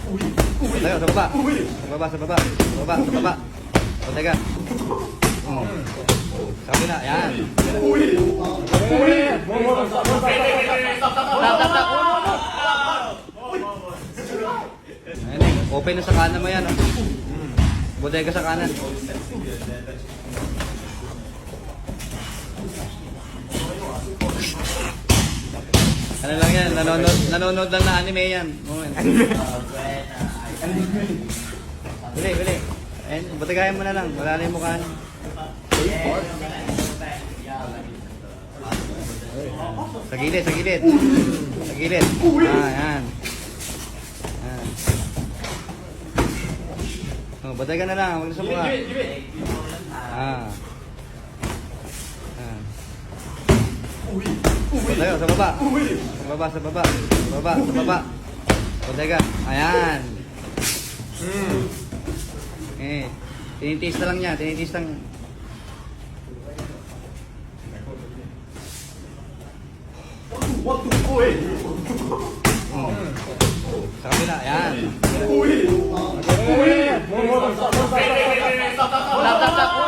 Tayo, sa baba. Sa baba, sa baba. Sa baba, sa baba. O, teka. Sa kabila, yan. Tap. Ayan eh, open na sa kanan mo yan. Oh. Bodega sa kanan. Ano lang yan, nanonood lang na anime yan. Moment. Bili. Ayun, batigayan mo na lang, wala na yung mukha niya. Sa gilid. Sa gilid. Yan. Oh, batigayan na lang, wag na sa mukha. Tayo, sa baba. Sa baba. Bodega. Ayan. Tinitiis na lang niya. Sa kabila. Ayan. Tap.